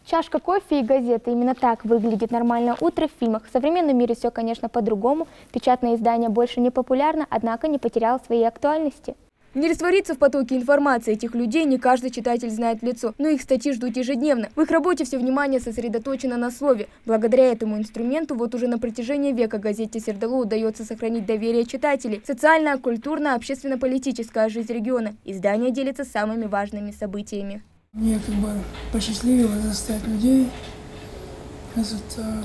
Чашка кофе и газета. Именно так выглядит нормальное утро в фильмах. В современном мире все, конечно, по-другому. Печатное издание больше не популярно, однако не потеряло своей актуальности. Не раствориться в потоке информации этих людей не каждый читатель знает в лицо, но их статьи ждут ежедневно. В их работе все внимание сосредоточено на слове. Благодаря этому инструменту вот уже на протяжении века газете «Сердало» удается сохранить доверие читателей. Социальная, культурная, общественно-политическая жизнь региона. Издание делится самыми важными событиями. Мне посчастливилось застать людей,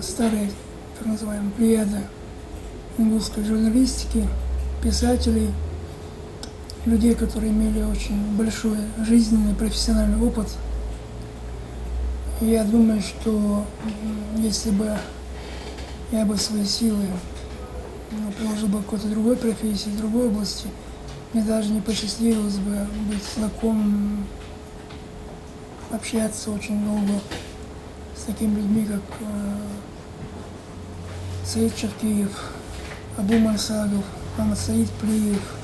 старые, так называемые, плеяды ингушской журналистики, писателей, людей, которые имели очень большой жизненный, профессиональный опыт. И я думаю, что если бы я свои силы приложил бы в какой-то другой профессии, в другой области, мне даже не посчастливилось бы быть знакомым, общаться очень долго с такими людьми, как Саид Чаркиев, Абу Мансагов, Мамад Саид Плиев,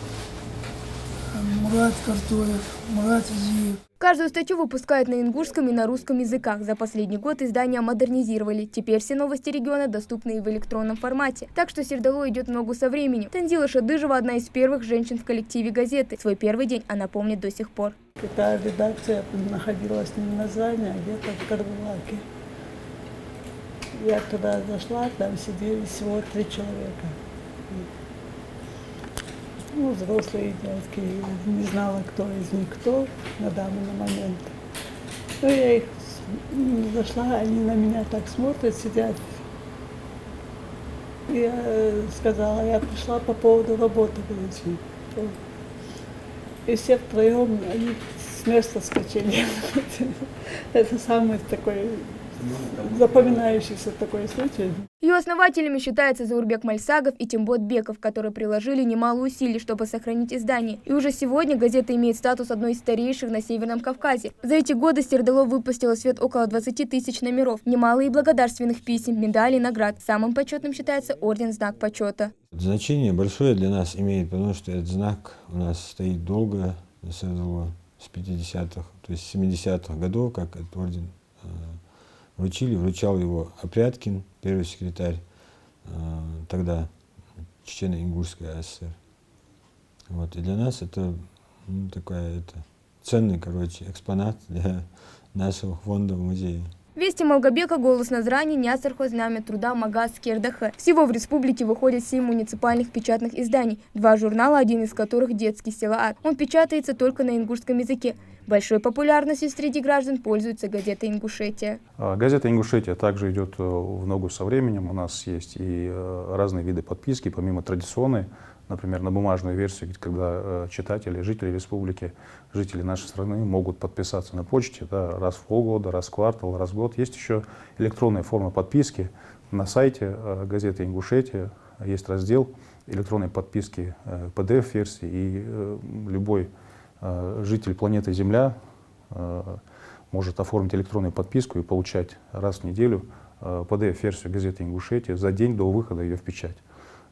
Мурат Картоев, Мурат Изиев. Каждую статью выпускают на ингушском и на русском языках. За последний год издания модернизировали. Теперь все новости региона доступны и в электронном формате. Так что «Сердало» идет в ногу со временем. Танзила Шадыжева – одна из первых женщин в коллективе газеты. Свой первый день она помнит до сих пор. Эта редакция находилась не на Назане, а где-то в Карбулаке. Я туда зашла, там сидели всего 3 человека. Ну, взрослые дядьки, не знала, кто из них кто на данный момент. Ну, я их зашла, они на меня так смотрят, сидят. Я сказала, я пришла по поводу работы, говорите. И все втроем, они с места скачали. Это самый такой запоминающийся такой случай. Ее основателями считаются Заурбек Мальсагов и Тимбот Беков, которые приложили немало усилий, чтобы сохранить издание. И уже сегодня газета имеет статус одной из старейших на Северном Кавказе. За эти годы «Сердало» выпустило в свет около 20 тысяч номеров. Немало и благодарственных писем, медалей, наград. Самым почетным считается орден «Знак почета». Значение большое для нас имеет, потому что этот знак у нас стоит долго на «Сердало», с 50-х, то есть 70-х годов, как этот орден вручал его Апряткин, первый секретарь тогда Чечено-Ингушской АСР. Вот, и для нас это ценный, экспонат для нашего фонда в музее. Вести Малгобека, «Голос Назрани», Нясархо, Знамя труда, Магаз, Кердаха. Всего в республике выходит 7 муниципальных печатных изданий. 2 журнала, один из которых детский «Селаат». Он печатается только на ингушском языке. Большой популярностью среди граждан пользуется газета «Ингушетия». Газета «Ингушетия» также идет в ногу со временем. У нас есть и разные виды подписки, помимо традиционной, например, на бумажную версию, когда читатели, жители республики, жители нашей страны могут подписаться на почте раз в полгода, раз в квартал, раз в год. Есть еще электронная форма подписки. На сайте газеты «Ингушетия» есть раздел электронной подписки PDF-версии, и любой житель планеты Земля может оформить электронную подписку и получать раз в неделю PDF-версию газеты «Ингушетия» за день до выхода ее в печать.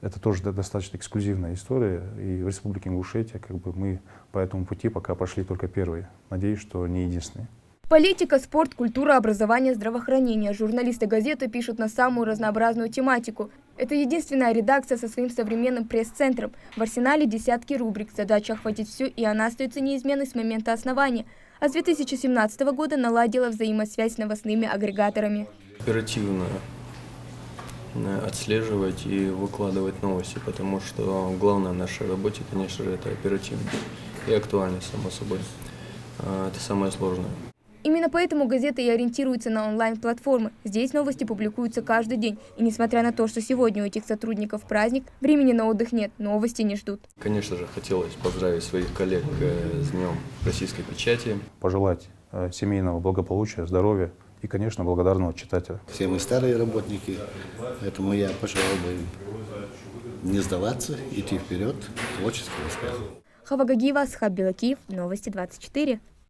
Это тоже достаточно эксклюзивная история, и в Республике Ингушетия мы по этому пути пока пошли только первые. Надеюсь, что не единственные. Политика, спорт, культура, образование, здравоохранение. Журналисты газеты пишут на самую разнообразную тематику. Это единственная редакция со своим современным пресс-центром. В арсенале десятки рубрик. Задача охватить всю, и она остается неизменной с момента основания. А с 2017 года наладила взаимосвязь с новостными агрегаторами. Оперативно отслеживать и выкладывать новости, потому что главное в нашей работе, конечно же, это оперативность и актуальность, само собой. Это самое сложное. Именно поэтому газета и ориентируется на онлайн-платформы. Здесь новости публикуются каждый день. И несмотря на то, что сегодня у этих сотрудников праздник, времени на отдых нет, новости не ждут. Конечно же, хотелось поздравить своих коллег с Днем российской печати. Пожелать семейного благополучия, здоровья и, конечно, благодарного читателя. Все мы старые работники, поэтому я пожелал бы им не сдаваться, идти вперед, творческий успех. Хава Гагиева, Асхаб Белакиев, Новости 24.